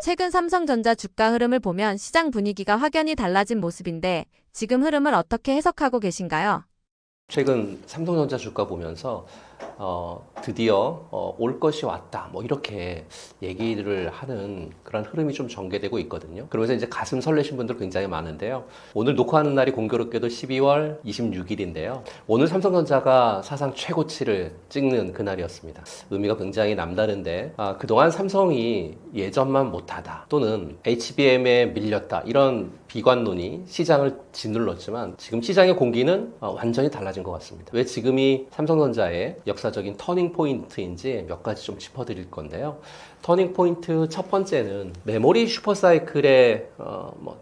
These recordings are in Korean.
최근 삼성전자 주가 흐름을 보면 시장 분위기가 확연히 달라진 모습인데 지금 흐름을 어떻게 해석하고 계신가요? 최근 삼성전자 주가 보면서 드디어 올 것이 왔다 뭐 이렇게 얘기를 하는 그런 흐름이 좀 전개되고 있거든요. 그러면서 이제 가슴 설레신 분들 굉장히 많은데요. 오늘 녹화하는 날이 공교롭게도 12월 26일인데요. 오늘 삼성전자가 사상 최고치를 찍는 그날이었습니다. 의미가 굉장히 남다른데 그동안 삼성이 예전만 못하다 또는 HBM에 밀렸다 이런 비관론이 시장을 짓눌렀지만 지금 시장의 공기는 완전히 달라진 것 같습니다. 왜 지금이 삼성전자의 역사적인 터닝 포인트인지 몇 가지 좀 짚어드릴 건데요. 터닝 포인트 첫 번째는 메모리 슈퍼사이클의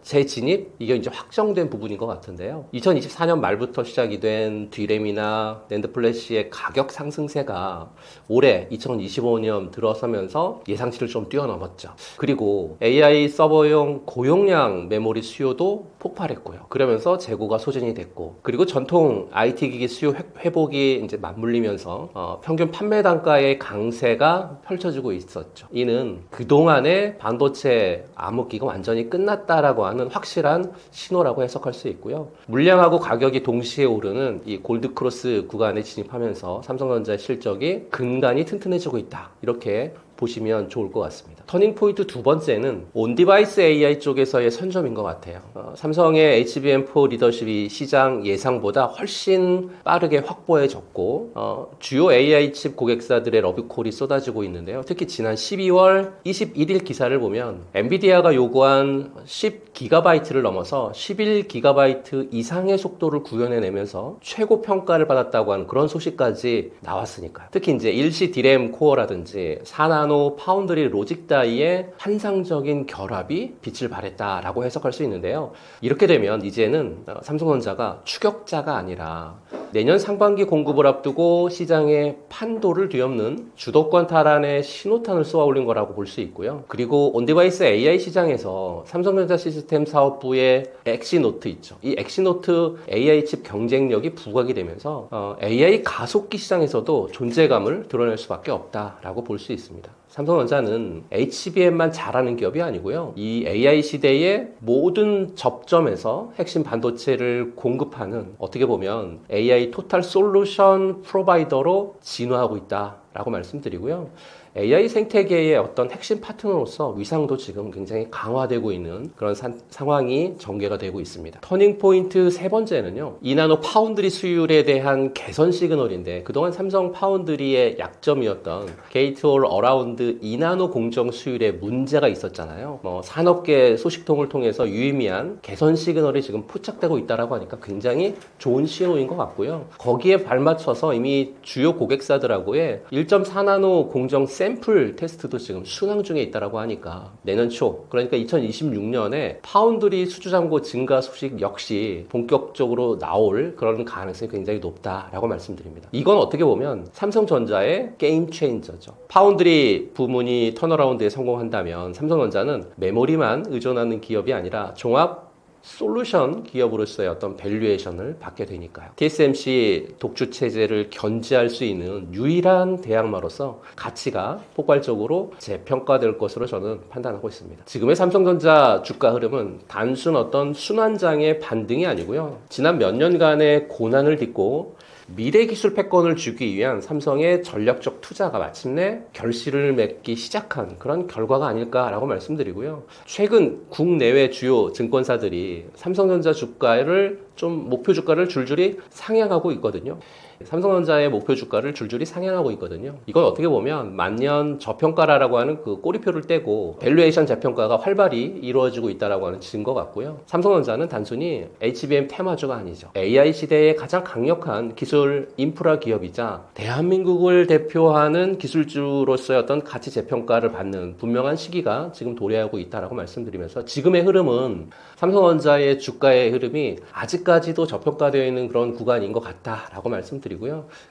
재진입 이게 이제 확정된 부분인 것 같은데요. 2024년 말부터 시작이 된 D램이나 낸드 플래시의 가격 상승세가 올해 2025년 들어서면서 예상치를 좀 뛰어넘었죠. 그리고 AI 서버용 고용량 메모리 수요도 폭발했고요. 그러면서 재고가 소진이 됐고, 그리고 전통 IT 기기 수요 회복이 이제 맞물리면서 평균 판매 단가의 강세가 펼쳐지고 있었죠. 이는 그동안의 반도체 암흑기가 완전히 끝났다라고 하는 확실한 신호라고 해석할 수 있고요. 물량하고 가격이 동시에 오르는 이 골드크로스 구간에 진입하면서 삼성전자의 실적이 근간이 튼튼해지고 있다. 이렇게 보시면 좋을 것 같습니다. 터닝 포인트 두 번째는 온디바이스 AI 쪽에서의 선점인 것 같아요. 삼성의 HBM4 리더십이 시장 예상보다 훨씬 빠르게 확보해졌고 주요 AI 칩 고객사들의 러브콜이 쏟아지고 있는데요. 특히 지난 12월 21일 기사를 보면 엔비디아가 요구한 10GB를 넘어서 11GB 이상의 속도를 구현해내면서 최고 평가를 받았다고 하는 그런 소식까지 나왔으니까요. 특히 이제 일시 디램 코어라든지 4나노 파운드리 로직 다이의 환상적인 결합이 빛을 발했다라고 해석할 수 있는데요. 이렇게 되면 이제는 삼성전자가 추격자가 아니라 내년 상반기 공급을 앞두고 시장의 판도를 뒤엎는 주도권 탈환의 신호탄을 쏘아 올린 거라고 볼 수 있고요. 그리고 온디바이스 AI 시장에서 삼성전자 시스템 사업부의 엑시노트 있죠. 이 엑시노트 AI 칩 경쟁력이 부각이 되면서 AI 가속기 시장에서도 존재감을 드러낼 수밖에 없다라고 볼 수 있습니다. 삼성전자는 HBM만 잘하는 기업이 아니고요. 이 AI 시대의 모든 접점에서 핵심 반도체를 공급하는 어떻게 보면 AI 토탈 솔루션 프로바이더로 진화하고 있다라고 말씀드리고요. AI 생태계의 어떤 핵심 파트너로서 위상도 지금 굉장히 강화되고 있는 그런 상황이 전개가 되고 있습니다. 터닝 포인트 세 번째는요. 2나노 파운드리 수율에 대한 개선 시그널인데 그동안 삼성 파운드리의 약점이었던 게이트 올 어라운드 2나노 공정 수율에 문제가 있었잖아요. 산업계 소식통을 통해서 유의미한 개선 시그널이 지금 포착되고 있다라고 하니까 굉장히 좋은 신호인 것 같고요. 거기에 발맞춰서 이미 주요 고객사들하고의 1.4나노 공정 샘플 테스트도 지금 순항 중에 있다라고 하니까 내년 초, 그러니까 2026년에 파운드리 수주잔고 증가 소식 역시 본격적으로 나올 그런 가능성이 굉장히 높다라고 말씀드립니다. 이건 어떻게 보면 삼성전자의 게임 체인저죠. 파운드리 부문이 턴어라운드에 성공한다면 삼성전자는 메모리만 의존하는 기업이 아니라 종합 솔루션 기업으로서의 어떤 밸류에이션을 받게 되니까요. TSMC 독주 체제를 견제할 수 있는 유일한 대항마로서 가치가 폭발적으로 재평가될 것으로 저는 판단하고 있습니다. 지금의 삼성전자 주가 흐름은 단순 어떤 순환장의 반등이 아니고요. 지난 몇 년간의 고난을 딛고 미래 기술 패권을 주기 위한 삼성의 전략적 투자가 마침내 결실을 맺기 시작한 그런 결과가 아닐까라고 말씀드리고요. 최근 국내외 주요 증권사들이 삼성전자 주가를 좀 목표 주가를 줄줄이 상향하고 있거든요. 삼성전자의 목표 주가를 줄줄이 상향하고 있거든요. 이건 어떻게 보면 만년 저평가라고 하는 그 꼬리표를 떼고 밸류에이션 재평가가 활발히 이루어지고 있다라고 하는 증거 같고요. 삼성전자는 단순히 HBM 테마주가 아니죠. AI 시대의 가장 강력한 기술 인프라 기업이자 대한민국을 대표하는 기술주로서의 어떤 가치 재평가를 받는 분명한 시기가 지금 도래하고 있다라고 말씀드리면서 지금의 흐름은 삼성전자의 주가의 흐름이 아직까지도 저평가되어 있는 그런 구간인 것 같다라고 말씀드리고요.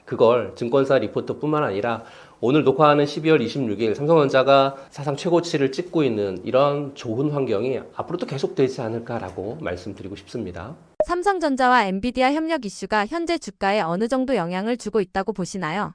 그걸 증권사 리포트뿐만 아니라 오늘 녹화하는 12월 26일 삼성전자가 사상 최고치를 찍고 있는 이런 좋은 환경이 앞으로도 계속되지 않을까라고 말씀드리고 싶습니다. 삼성전자와 엔비디아 협력 이슈가 현재 주가에 어느 정도 영향을 주고 있다고 보시나요?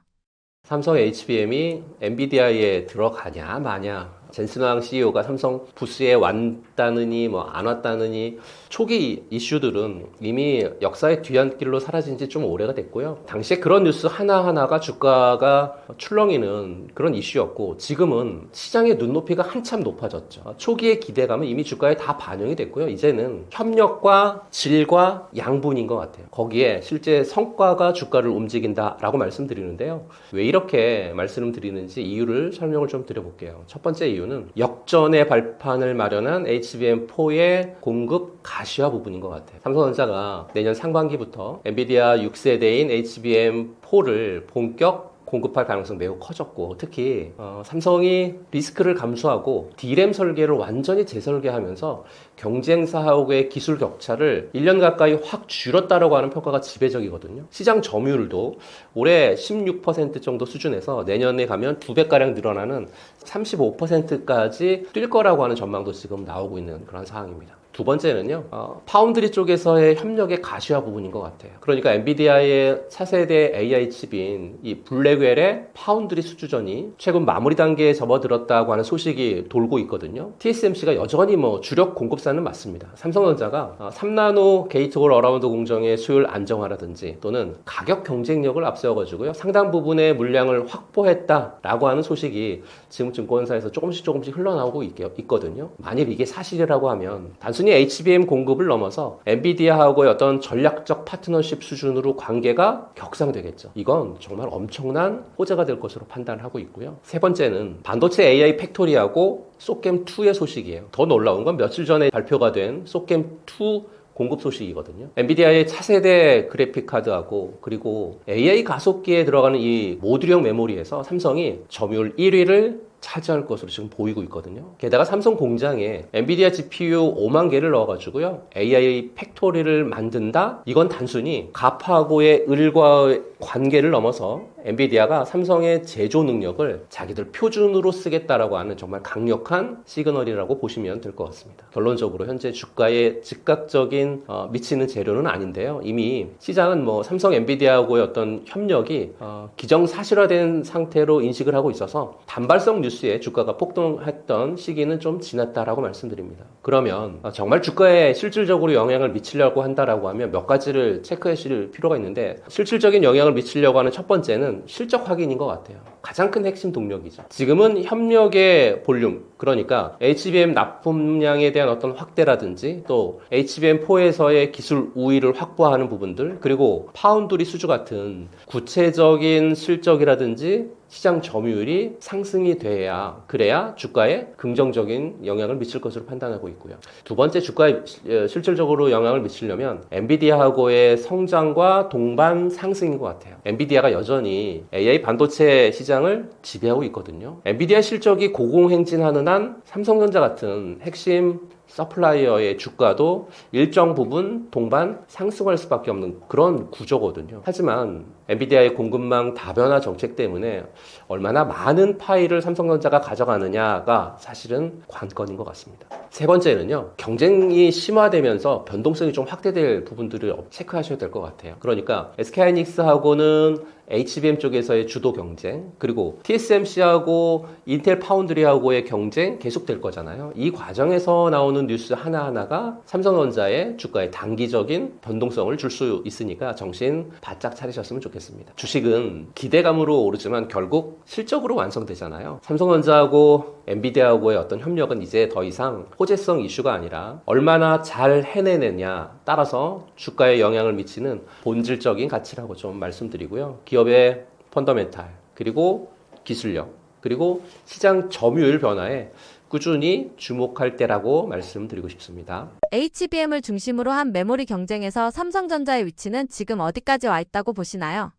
삼성 HBM이 엔비디아에 들어가냐 마냐 젠슨 황 CEO가 삼성 부스에 왔다느니 뭐 안 왔다느니 초기 이슈들은 이미 역사의 뒤안길로 사라진 지 좀 오래가 됐고요. 당시에 그런 뉴스 하나하나가 주가가 출렁이는 그런 이슈였고, 지금은 시장의 눈높이가 한참 높아졌죠. 초기의 기대감은 이미 주가에 다 반영이 됐고요. 이제는 협력과 질과 양분인 것 같아요. 거기에 실제 성과가 주가를 움직인다라고 말씀드리는데요. 왜 이렇게 말씀을 드리는지 이유를 설명을 좀 드려볼게요. 첫 번째 이유는 역전의 발판을 마련한 HBM4의 공급 가시화 부분인 것 같아요. 삼성전자가 내년 상반기부터 엔비디아 6세대인 HBM4를 본격 공급할 가능성이 매우 커졌고, 특히 삼성이 리스크를 감수하고 D램 설계를 완전히 재설계하면서 경쟁사하고의 기술 격차를 1년 가까이 확 줄였다라고 하는 평가가 지배적이거든요. 시장 점유율도 올해 16% 정도 수준에서 내년에 가면 2배가량 늘어나는 35%까지 뛸 거라고 하는 전망도 지금 나오고 있는 그런 상황입니다. 두 번째는요, 파운드리 쪽에서의 협력의 가시화 부분인 것 같아요. 그러니까 엔비디아의 차세대 AI 칩인 이 블랙웰의 파운드리 수주전이 최근 마무리 단계에 접어들었다고 하는 소식이 돌고 있거든요. TSMC가 여전히 뭐 주력 공급사는 맞습니다. 삼성전자가 3나노 게이트홀 어라운드 공정의 수율 안정화라든지 또는 가격 경쟁력을 앞세워가지고요, 상당 부분의 물량을 확보했다라고 하는 소식이 지금 증권사에서 조금씩 흘러나오고 있거든요. 만일 이게 사실이라고 하면 단순히 HBM 공급을 넘어서 엔비디아하고의 어떤 전략적 파트너십 수준으로 관계가 격상되겠죠. 이건 정말 엄청난 호재가 될 것으로 판단하고 있고요. 세 번째는 반도체 AI 팩토리하고 소겜2의 소식이에요. 더 놀라운 건 며칠 전에 발표가 된 소겜2 공급 소식이거든요. 엔비디아의 차세대 그래픽 카드하고 그리고 AI 가속기에 들어가는 이 모듈형 메모리에서 삼성이 점유율 1위를 차지할 것으로 지금 보이고 있거든요. 게다가 삼성 공장에 엔비디아 GPU 5만 개를 넣어가지고요, AI 팩토리를 만든다? 이건 단순히 가파고의 을과 관계를 넘어서 엔비디아가 삼성의 제조 능력을 자기들 표준으로 쓰겠다라고 하는 정말 강력한 시그널이라고 보시면 될 것 같습니다. 결론적으로 현재 주가에 즉각적인 미치는 재료는 아닌데요. 이미 시장은 뭐 삼성 엔비디아하고의 어떤 협력이 기정사실화된 상태로 인식을 하고 있어서 단발성 뉴스에 주가가 폭등했던 시기는 좀 지났다라고 말씀드립니다. 그러면 정말 주가에 실질적으로 영향을 미치려고 한다라고 하면 몇 가지를 체크하실 필요가 있는데, 실질적인 영향을 미치려고 하는 첫 번째는 실적 확인인 것 같아요. 가장 큰 핵심 동력이죠. 지금은 협력의 볼륨, 그러니까 HBM 납품량에 대한 어떤 확대라든지 또 HBM4에서의 기술 우위를 확보하는 부분들, 그리고 파운드리 수주 같은 구체적인 실적이라든지 시장 점유율이 상승이 돼야, 그래야 주가에 긍정적인 영향을 미칠 것으로 판단하고 있고요. 두 번째, 주가에 실질적으로 영향을 미치려면 엔비디아하고의 성장과 동반 상승인 것 같아요. 엔비디아가 여전히 AI 반도체 시장을 지배하고 있거든요. 엔비디아 실적이 고공행진하는 한 삼성전자 같은 핵심 서플라이어의 주가도 일정 부분 동반 상승할 수밖에 없는 그런 구조거든요. 하지만 엔비디아의 공급망 다변화 정책 때문에 얼마나 많은 파일을 삼성전자가 가져가느냐가 사실은 관건인 것 같습니다. 세 번째는요, 경쟁이 심화되면서 변동성이 좀 확대될 부분들을 체크하셔야 될 것 같아요. 그러니까 SK하이닉스하고는 HBM 쪽에서의 주도 경쟁, 그리고 TSMC하고 인텔 파운드리하고의 경쟁 계속될 거잖아요. 이 과정에서 나오는 뉴스 하나하나가 삼성전자의 주가에 단기적인 변동성을 줄 수 있으니까 정신 바짝 차리셨으면 좋겠습니다. 주식은 기대감으로 오르지만 결국 실적으로 완성되잖아요. 삼성전자하고 엔비디아하고의 어떤 협력은 이제 더 이상 호재성 이슈가 아니라 얼마나 잘 해내느냐 따라서 주가에 영향을 미치는 본질적인 가치라고 좀 말씀드리고요. 기업의 펀더멘탈, 그리고 기술력, 그리고 시장 점유율 변화에 꾸준히 주목할 때라고 말씀드리고 싶습니다. HBM을 중심으로 한 메모리 경쟁에서 삼성전자의 위치는 지금 어디까지 와 있다고 보시나요?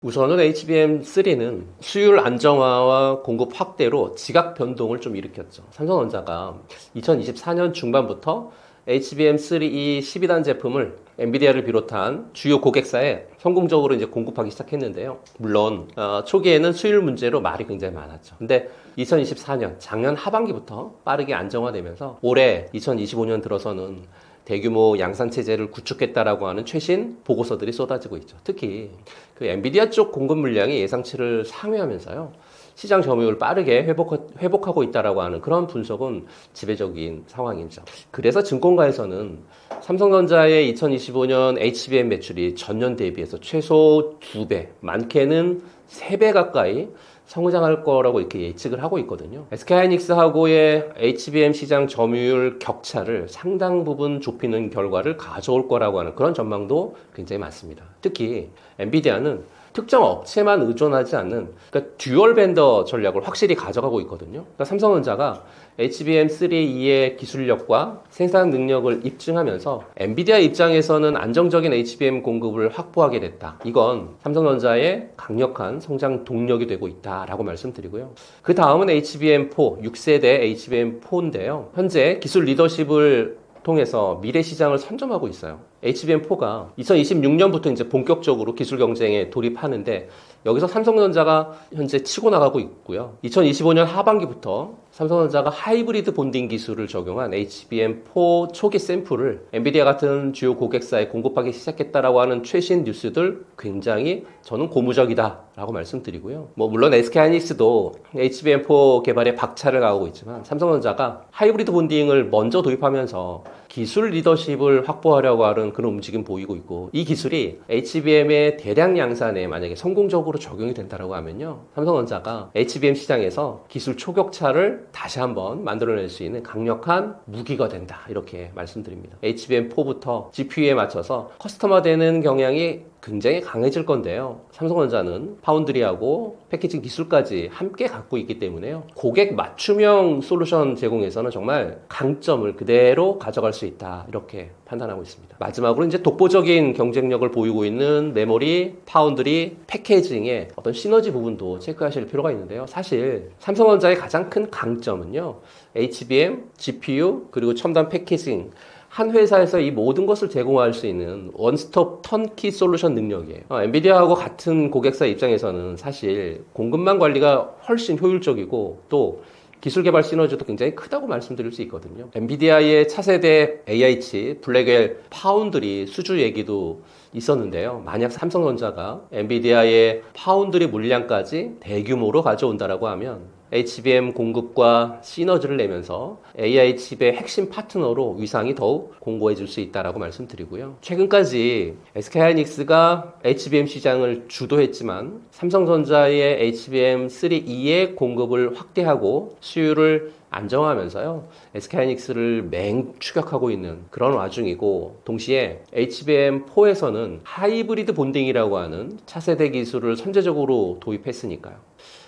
우선은 HBM3는 수율 안정화와 공급 확대로 지각 변동을 좀 일으켰죠. 삼성전자가 2024년 중반부터 HBM3E 12단 제품을 엔비디아를 비롯한 주요 고객사에 성공적으로 이제 공급하기 시작했는데요. 물론 초기에는 수율 문제로 말이 굉장히 많았죠. 근데 2024년 작년 하반기부터 빠르게 안정화되면서 올해 2025년 들어서는 대규모 양산 체제를 구축했다라고 하는 최신 보고서들이 쏟아지고 있죠. 특히 그 엔비디아 쪽 공급 물량이 예상치를 상회하면서요, 시장 점유율을 빠르게 회복하고 있다라고 하는 그런 분석은 지배적인 상황이죠. 그래서 증권가에서는 삼성전자의 2025년 HBM 매출이 전년 대비해서 최소 2배, 많게는 3배 가까이 성장할 거라고 이렇게 예측을 하고 있거든요. SK하이닉스하고의 HBM 시장 점유율 격차를 상당 부분 좁히는 결과를 가져올 거라고 하는 그런 전망도 굉장히 많습니다. 특히 엔비디아는 특정 업체만 의존하지 않는 그러니까 듀얼 벤더 전략을 확실히 가져가고 있거든요. 그러니까 삼성전자가 HBM3E의 기술력과 생산 능력을 입증하면서 엔비디아 입장에서는 안정적인 HBM 공급을 확보하게 됐다. 이건 삼성전자의 강력한 성장 동력이 되고 있다라고 말씀드리고요. 그 다음은 HBM4, 6세대 HBM4인데요. 현재 기술 리더십을 통해서 미래 시장을 선점하고 있어요. HBM4가 2026년부터 이제 본격적으로 기술 경쟁에 돌입하는데 여기서 삼성전자가 현재 치고 나가고 있고요. 2025년 하반기부터 삼성전자가 하이브리드 본딩 기술을 적용한 HBM4 초기 샘플을 엔비디아 같은 주요 고객사에 공급하기 시작했다라고 하는 최신 뉴스들 굉장히 저는 고무적이다라고 말씀드리고요. 물론 SK하이닉스도 HBM4 개발에 박차를 가하고 있지만 삼성전자가 하이브리드 본딩을 먼저 도입하면서 기술 리더십을 확보하려고 하는 그런 움직임 보이고 있고 이 기술이 HBM의 대량 양산에 만약에 성공적으로 적용이 된다고 하면요. 삼성전자가 HBM 시장에서 기술 초격차를 다시 한번 만들어낼 수 있는 강력한 무기가 된다. 이렇게 말씀드립니다. HBM4부터 GPU에 맞춰서 커스터마되는 경향이 굉장히 강해질 건데요. 삼성전자는 파운드리하고 패키징 기술까지 함께 갖고 있기 때문에요. 고객 맞춤형 솔루션 제공에서는 정말 강점을 그대로 가져갈 수 있다. 이렇게 판단하고 있습니다. 마지막으로 이제 독보적인 경쟁력을 보이고 있는 메모리, 파운드리, 패키징의 어떤 시너지 부분도 체크하실 필요가 있는데요. 사실 삼성전자의 가장 큰 강점은요. HBM, GPU, 그리고 첨단 패키징 한 회사에서 이 모든 것을 제공할 수 있는 원스톱 턴키 솔루션 능력이에요. 엔비디아하고 같은 고객사 입장에서는 사실 공급망 관리가 훨씬 효율적이고 또 기술 개발 시너지도 굉장히 크다고 말씀드릴 수 있거든요. 엔비디아의 차세대 AI 칩, 블랙웰, 파운드리 수주 얘기도 있었는데요. 만약 삼성전자가 엔비디아의 파운드리 물량까지 대규모로 가져온다라고 하면 HBM 공급과 시너지를 내면서 AI 칩의 핵심 파트너로 위상이 더욱 공고해질 수 있다라고 말씀드리고요. 최근까지 SK하이닉스가 HBM 시장을 주도했지만 삼성전자의 HBM3E의 공급을 확대하고 수요를 안정화하면서요. SK하이닉스를 맹추격하고 있는 그런 와중이고 동시에 HBM4에서는 하이브리드 본딩이라고 하는 차세대 기술을 선제적으로 도입했으니까요.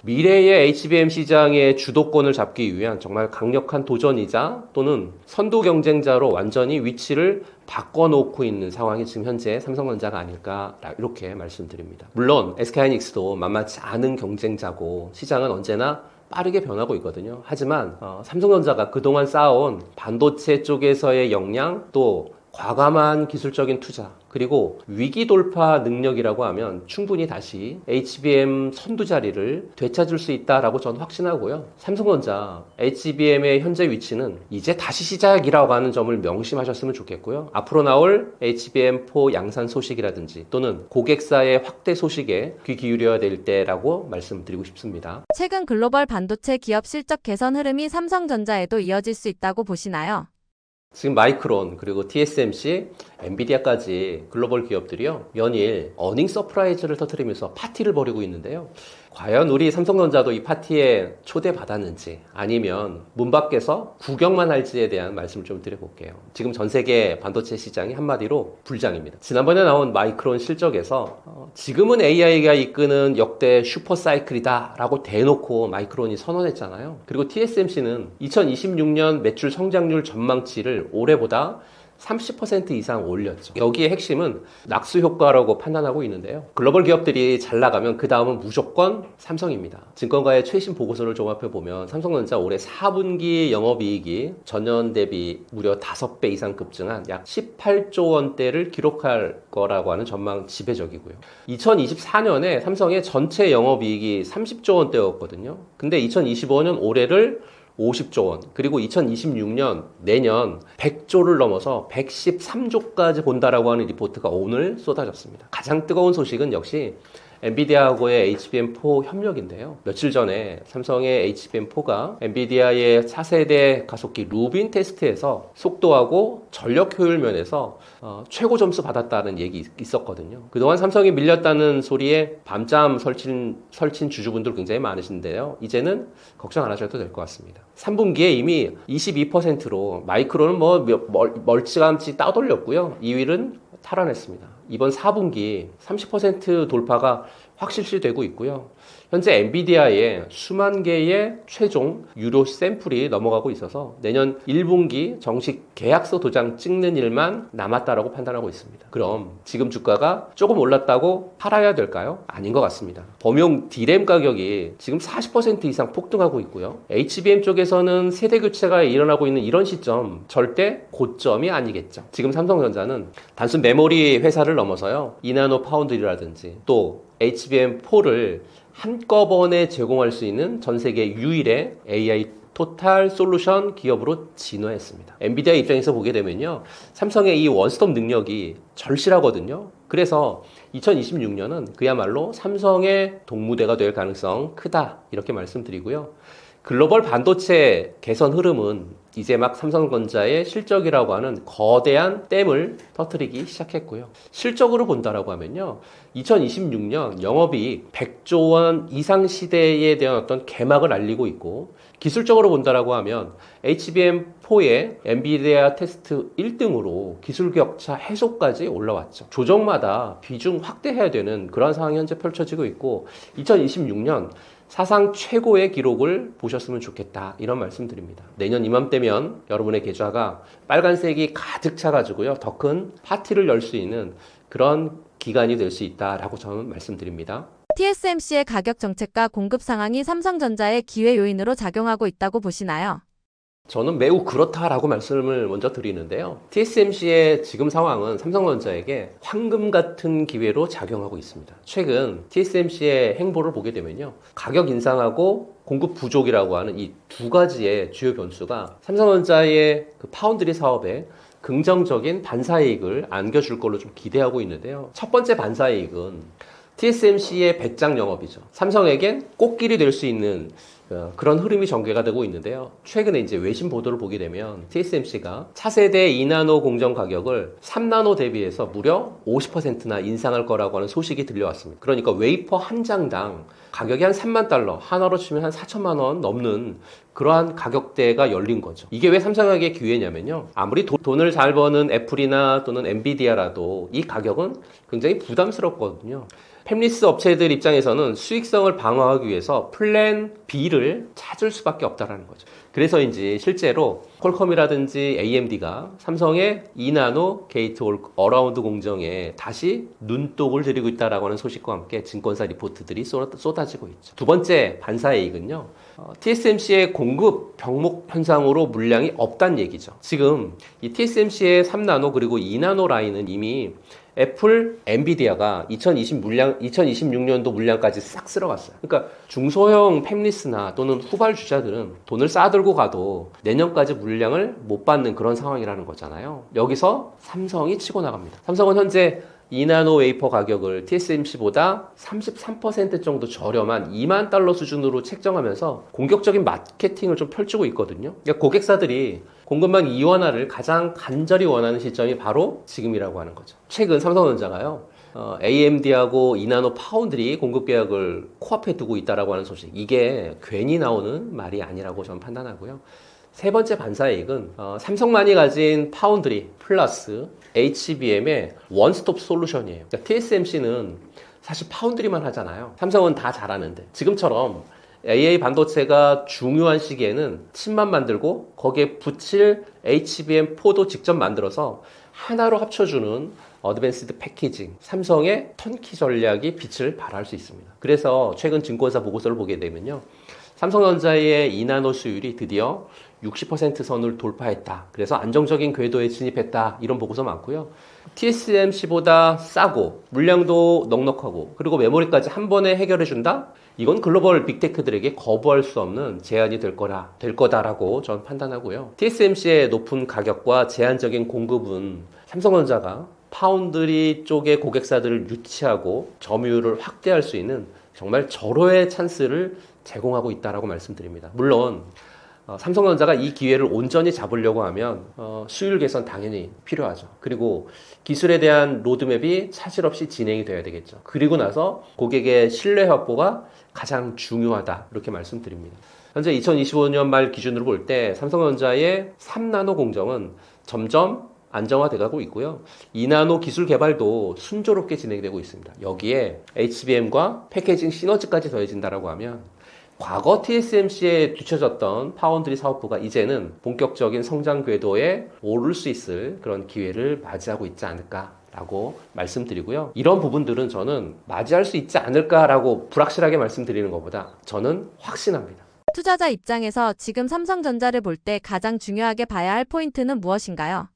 미래의 HBM 시장의 주도권을 잡기 위한 정말 강력한 도전이자 또는 선도 경쟁자로 완전히 위치를 바꿔놓고 있는 상황이 지금 현재 삼성전자가 아닐까 이렇게 말씀드립니다. 물론 SK하이닉스도 만만치 않은 경쟁자고 시장은 언제나 빠르게 변하고 있거든요. 하지만 삼성전자가 그동안 쌓아온 반도체 쪽에서의 역량 또 과감한 기술적인 투자 그리고 위기 돌파 능력이라고 하면 충분히 다시 HBM 선두 자리를 되찾을 수 있다라고 저는 확신하고요. 삼성전자 HBM의 현재 위치는 이제 다시 시작이라고 하는 점을 명심하셨으면 좋겠고요. 앞으로 나올 HBM4 양산 소식이라든지 또는 고객사의 확대 소식에 귀 기울여야 될 때라고 말씀드리고 싶습니다. 최근 글로벌 반도체 기업 실적 개선 흐름이 삼성전자에도 이어질 수 있다고 보시나요? 지금 마이크론 그리고 TSMC, 엔비디아까지 글로벌 기업들이요 연일 어닝 서프라이즈를 터뜨리면서 파티를 벌이고 있는데요. 과연 우리 삼성전자도 이 파티에 초대받았는지 아니면 문 밖에서 구경만 할지에 대한 말씀을 좀 드려볼게요. 지금 전 세계 반도체 시장이 한마디로 불장입니다. 지난번에 나온 마이크론 실적에서 지금은 AI가 이끄는 역대 슈퍼사이클이다 라고 대놓고 마이크론이 선언했잖아요. 그리고 TSMC는 2026년 매출 성장률 전망치를 올해보다 30% 이상 올렸죠. 여기에 핵심은 낙수 효과라고 판단하고 있는데요. 글로벌 기업들이 잘 나가면 그 다음은 무조건 삼성입니다. 증권가의 최신 보고서를 종합해보면 삼성전자 올해 4분기 영업이익이 전년 대비 무려 5배 이상 급증한 약 18조 원대를 기록할 거라고 하는 전망 지배적이고요. 2024년에 삼성의 전체 영업이익이 30조 원대였거든요. 근데 2025년 올해를 50조 원, 그리고 2026년 내년 100조를 넘어서 113조까지 본다라고 하는 리포트가 오늘 쏟아졌습니다. 가장 뜨거운 소식은 역시 엔비디아하고의 HBM4 협력인데요. 며칠 전에 삼성의 HBM4가 엔비디아의 차세대 가속기 루빈 테스트에서 속도하고 전력 효율 면에서 최고 점수 받았다는 얘기 있었거든요. 그동안 삼성이 밀렸다는 소리에 밤잠 설친 주주분들 굉장히 많으신데요. 이제는 걱정 안 하셔도 될 것 같습니다. 3분기에 이미 22%로 마이크로는 멀찌감치 따돌렸고요. 2위는 탈환했습니다. 이번 4분기 30% 돌파가 확실시되고 있고요. 현재 엔비디아에 수만 개의 최종 유료 샘플이 넘어가고 있어서 내년 1분기 정식 계약서 도장 찍는 일만 남았다라고 판단하고 있습니다. 그럼 지금 주가가 조금 올랐다고 팔아야 될까요? 아닌 것 같습니다. 범용 D램 가격이 지금 40% 이상 폭등하고 있고요. HBM 쪽에서는 세대 교체가 일어나고 있는 이런 시점 절대 고점이 아니겠죠. 지금 삼성전자는 단순 메모리 회사를 넘어서요. 이나노 파운드리라든지 또 HBM4를 한꺼번에 제공할 수 있는 전 세계 유일의 AI 토탈 솔루션 기업으로 진화했습니다. 엔비디아 입장에서 보게 되면요. 삼성의 이 원스톱 능력이 절실하거든요. 그래서 2026년은 그야말로 삼성의 동무대가 될 가능성 크다 이렇게 말씀드리고요. 글로벌 반도체 개선 흐름은 이제 막 삼성전자의 실적이라고 하는 거대한 댐을 터뜨리기 시작했고요. 실적으로 본다라고 하면요. 2026년 영업이익 100조 원 이상 시대에 대한 어떤 개막을 알리고 있고, 기술적으로 본다라고 하면 HBM4의 엔비디아 테스트 1등으로 기술 격차 해소까지 올라왔죠. 조정마다 비중 확대해야 되는 그런 상황이 현재 펼쳐지고 있고, 2026년 사상 최고의 기록을 보셨으면 좋겠다 이런 말씀 드립니다. 내년 이맘때면 여러분의 계좌가 빨간색이 가득 차가지고요, 더 큰 파티를 열 수 있는 그런 기간이 될 수 있다라고 저는 말씀드립니다. TSMC의 가격 정책과 공급 상황이 삼성전자의 기회 요인으로 작용하고 있다고 보시나요? 저는 매우 그렇다라고 말씀을 먼저 드리는데요. TSMC의 지금 상황은 삼성전자에게 황금 같은 기회로 작용하고 있습니다. 최근 TSMC의 행보를 보게 되면요, 가격 인상하고 공급 부족이라고 하는 이 두 가지의 주요 변수가 삼성전자의 그 파운드리 사업에 긍정적인 반사이익을 안겨줄 걸로 좀 기대하고 있는데요. 첫 번째 반사이익은 TSMC의 배짱 영업이죠. 삼성에겐 꽃길이 될 수 있는 그런 흐름이 전개가 되고 있는데요. 최근에 이제 외신 보도를 보게 되면 TSMC가 차세대 2나노 공정 가격을 3나노 대비해서 무려 50%나 인상할 거라고 하는 소식이 들려왔습니다. 그러니까 웨이퍼 한 장당 가격이 한 3만 달러, 하나로 치면 한 4천만 원 넘는 그러한 가격대가 열린 거죠. 이게 왜 삼성에게 기회냐면요, 아무리 돈을 잘 버는 애플이나 또는 엔비디아라도 이 가격은 굉장히 부담스럽거든요. 팹리스 업체들 입장에서는 수익성을 방어하기 위해서 플랜 B를 찾을 수밖에 없다는 거죠. 그래서인지 실제로 퀄컴이라든지 AMD가 삼성의 2나노 게이트 어라운드 공정에 다시 눈독을 들이고 있다라고 하는 소식과 함께 증권사 리포트들이 쏟아지고 있죠. 두 번째 반사이익은요, TSMC의 공급 병목 현상으로 물량이 없다는 얘기죠. 지금 이 TSMC의 3나노 그리고 2나노 라인은 이미 애플, 엔비디아가 2026년도 물량까지 싹 쓸어갔어요. 그러니까 중소형 팹리스나 또는 후발주자들은 돈을 쌓아들고 가도 내년까지 물량을 못 받는 그런 상황이라는 거잖아요. 여기서 삼성이 치고 나갑니다. 삼성은 현재 2나노 웨이퍼 가격을 TSMC보다 33% 정도 저렴한 2만 달러 수준으로 책정하면서 공격적인 마케팅을 좀 펼치고 있거든요. 그러니까 고객사들이 공급망 이원화를 가장 간절히 원하는 시점이 바로 지금이라고 하는 거죠. 최근 삼성전자가요, AMD하고 2나노 파운드리 공급 계약을 코앞에 두고 있다라고 하는 소식, 이게 괜히 나오는 말이 아니라고 저는 판단하고요. 세 번째 반사이익은 삼성만이 가진 파운드리 플러스 HBM의 원스톱 솔루션이에요. 그러니까 TSMC는 사실 파운드리만 하잖아요. 삼성은 다 잘하는데, 지금처럼 AA 반도체가 중요한 시기에는 칩만 만들고 거기에 붙일 HBM4도 직접 만들어서 하나로 합쳐주는 어드밴스드 패키징, 삼성의 턴키 전략이 빛을 발할 수 있습니다. 그래서 최근 증권사 보고서를 보게 되면요, 삼성전자의 2나노 수율이 드디어 60% 선을 돌파했다. 그래서 안정적인 궤도에 진입했다. 이런 보고서 많고요. TSMC보다 싸고 물량도 넉넉하고 그리고 메모리까지 한 번에 해결해준다? 이건 글로벌 빅테크들에게 거부할 수 없는 제안이 될 거다라고 저는 판단하고요. TSMC의 높은 가격과 제한적인 공급은 삼성전자가 파운드리 쪽의 고객사들을 유치하고 점유율을 확대할 수 있는 정말 절호의 찬스를 제공하고 있다라고 말씀드립니다. 물론 삼성전자가 이 기회를 온전히 잡으려고 하면 수율 개선 당연히 필요하죠. 그리고 기술에 대한 로드맵이 차질 없이 진행이 돼야 되겠죠. 그리고 나서 고객의 신뢰 확보가 가장 중요하다 이렇게 말씀드립니다. 현재 2025년 말 기준으로 볼 때 삼성전자의 3나노 공정은 점점 안정화돼 가고 있고요. 2나노 기술 개발도 순조롭게 진행되고 있습니다. 여기에 HBM과 패키징 시너지까지 더해진다라고 하면 과거 TSMC에 뒤처졌던 파운드리 사업부가 이제는 본격적인 성장 궤도에 오를 수 있을 그런 기회를 맞이하고 있지 않을까라고 말씀드리고요. 이런 부분들은 저는 맞이할 수 있지 않을까라고 불확실하게 말씀드리는 것보다 저는 확신합니다. 투자자 입장에서 지금 삼성전자를 볼 때 가장 중요하게 봐야 할 포인트는 무엇인가요?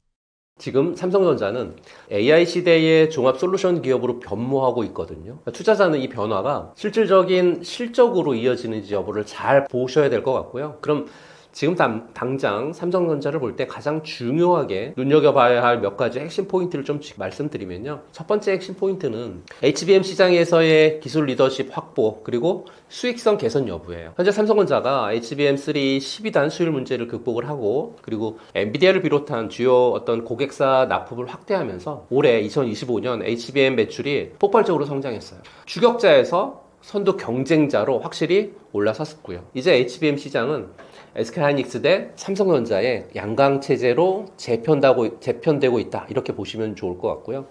지금 삼성전자는 AI 시대의 종합 솔루션 기업으로 변모하고 있거든요. 투자자는 이 변화가 실질적인 실적으로 이어지는지 여부를 잘 보셔야 될 것 같고요. 그럼 지금 당장 삼성전자를 볼 때 가장 중요하게 눈여겨봐야 할 몇 가지 핵심 포인트를 좀 말씀드리면요. 첫 번째 핵심 포인트는 HBM 시장에서의 기술 리더십 확보 그리고 수익성 개선 여부예요. 현재 삼성전자가 HBM3 12단 수율 문제를 극복을 하고 그리고 엔비디아를 비롯한 주요 어떤 고객사 납품을 확대하면서 올해 2025년 HBM 매출이 폭발적으로 성장했어요. 주격자에서 선두 경쟁자로 확실히 올라섰고요. 이제 HBM 시장은 SK하이닉스 대 삼성전자의 양강 체제로 재편되고 있다. 이렇게 보시면 좋을 것 같고요.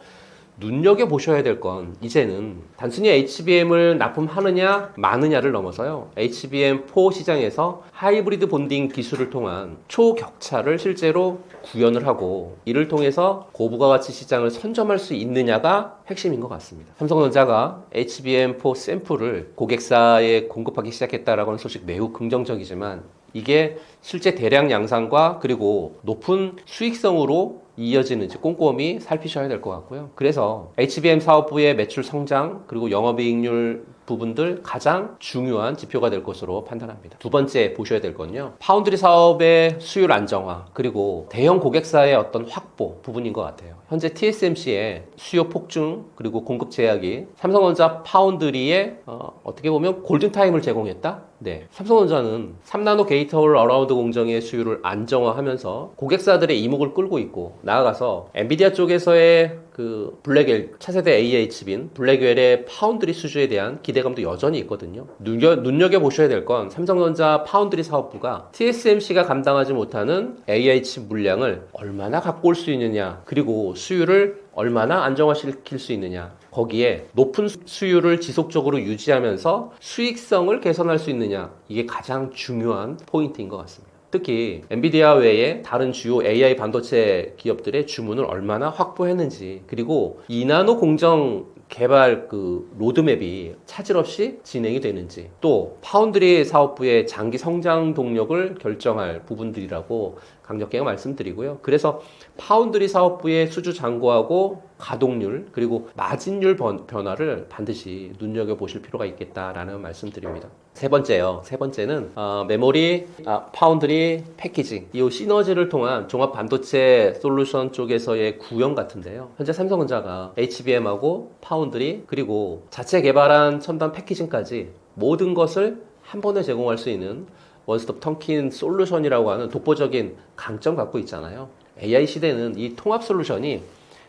눈여겨보셔야 될 건 이제는 단순히 HBM을 납품하느냐 마느냐를 넘어서요. HBM4 시장에서 하이브리드 본딩 기술을 통한 초격차를 실제로 구현을 하고 이를 통해서 고부가 가치 시장을 선점할 수 있느냐가 핵심인 것 같습니다. 삼성전자가 HBM4 샘플을 고객사에 공급하기 시작했다라는 소식 매우 긍정적이지만 이게 실제 대량 양산과 그리고 높은 수익성으로 이어지는지 꼼꼼히 살피셔야 될 것 같고요. 그래서 HBM 사업부의 매출 성장 그리고 영업이익률 부분들 가장 중요한 지표가 될 것으로 판단합니다. 두 번째 보셔야 될 건요. 파운드리 사업의 수율 안정화 그리고 대형 고객사의 어떤 확보 부분인 것 같아요. 현재 TSMC의 수요 폭증 그리고 공급 제약이 삼성전자 파운드리에 어떻게 보면 골든타임을 제공했다? 네. 삼성전자는 3나노 게이트-올 어라운드 공정의 수율을 안정화하면서 고객사들의 이목을 끌고 있고 나아가서 엔비디아 쪽에서의 그 블랙웰 차세대 AI 칩인 블랙웰의 파운드리 수주에 대한 기대감도 여전히 있거든요. 눈여겨보셔야 될 건 삼성전자 파운드리 사업부가 TSMC가 감당하지 못하는 AI 칩 물량을 얼마나 갖고 올 수 있느냐 그리고 수율을 얼마나 안정화시킬 수 있느냐 거기에 높은 수율을 지속적으로 유지하면서 수익성을 개선할 수 있느냐 이게 가장 중요한 포인트인 것 같습니다. 특히 엔비디아 외에 다른 주요 AI 반도체 기업들의 주문을 얼마나 확보했는지 그리고 2나노 공정 개발 그 로드맵이 차질 없이 진행이 되는지 또 파운드리 사업부의 장기 성장 동력을 결정할 부분들이라고 강력하게 말씀드리고요. 그래서 파운드리 사업부의 수주 잔고하고 가동률 그리고 마진율 변화를 반드시 눈여겨보실 필요가 있겠다라는 말씀드립니다. 세 번째는 메모리, 파운드리, 패키징 이 시너지를 통한 종합 반도체 솔루션 쪽에서의 구형 같은데요. 현재 삼성전자가 HBM하고 파운드리 그리고 자체 개발한 첨단 패키징까지 모든 것을 한 번에 제공할 수 있는 원스톱 턴킨 솔루션이라고 하는 독보적인 강점 갖고 있잖아요. AI 시대는 이 통합 솔루션이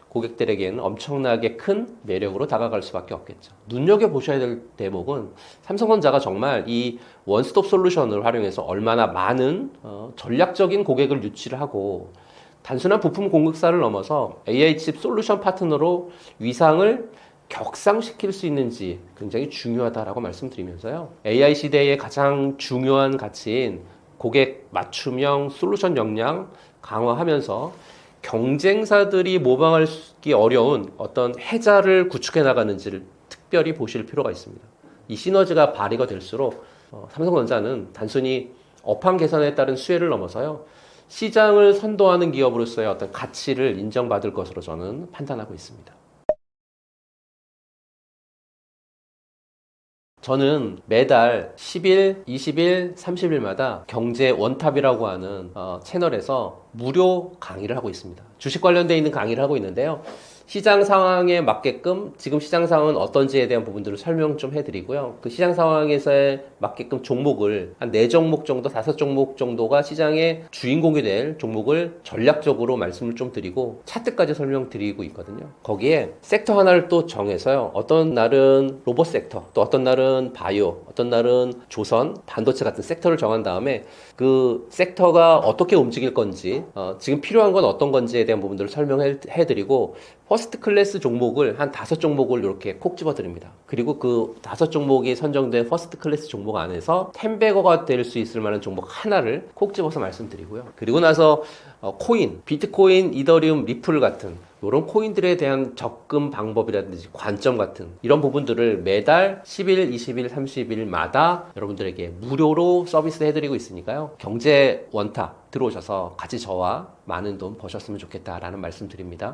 고객들에게는 엄청나게 큰 매력으로 다가갈 수밖에 없겠죠. 눈여겨보셔야 될 대목은 삼성전자가 정말 이 원스톱 솔루션을 활용해서 얼마나 많은 전략적인 고객을 유치를 하고 단순한 부품 공급사를 넘어서 AI 칩 솔루션 파트너로 위상을 격상시킬 수 있는지 굉장히 중요하다라고 말씀드리면서요. AI 시대의 가장 중요한 가치인 고객 맞춤형 솔루션 역량 강화하면서 경쟁사들이 모방하기 어려운 어떤 해자를 구축해 나가는지를 특별히 보실 필요가 있습니다. 이 시너지가 발휘가 될수록 삼성전자는 단순히 업황 개선에 따른 수혜를 넘어서요. 시장을 선도하는 기업으로서의 어떤 가치를 인정받을 것으로 저는 판단하고 있습니다. 저는 매달 10일, 20일, 30일마다 경제 원탑이라고 하는 채널에서 무료 강의를 하고 있습니다. 주식 관련돼 있는 강의를 하고 있는데요. 시장 상황에 맞게끔 지금 시장 상황은 어떤지에 대한 부분들을 설명 좀 해드리고요. 그 시장 상황에서에 맞게끔 종목을 한 4종목 정도, 5종목 정도가 시장의 주인공이 될 종목을 전략적으로 말씀을 좀 드리고 차트까지 설명드리고 있거든요. 거기에 섹터 하나를 또 정해서요. 어떤 날은 로봇 섹터, 또 어떤 날은 바이오, 어떤 날은 조선, 반도체 같은 섹터를 정한 다음에 그 섹터가 어떻게 움직일 건지, 지금 필요한 건 어떤 건지에 대한 부분들을 설명해드리고 퍼스트 클래스 종목을 한 5종목을 이렇게 콕 집어드립니다. 그리고 그 5종목이 선정된 퍼스트 클래스 종목 안에서 10배거가 될 수 있을 만한 종목 하나를 콕 집어서 말씀드리고요. 그리고 나서 코인, 비트코인, 이더리움, 리플 같은 이런 코인들에 대한 접근 방법이라든지 관점 같은 이런 부분들을 매달 10일, 20일, 30일마다 여러분들에게 무료로 서비스 해드리고 있으니까요. 경제 원탑 들어오셔서 같이 저와 많은 돈 버셨으면 좋겠다라는 말씀 드립니다.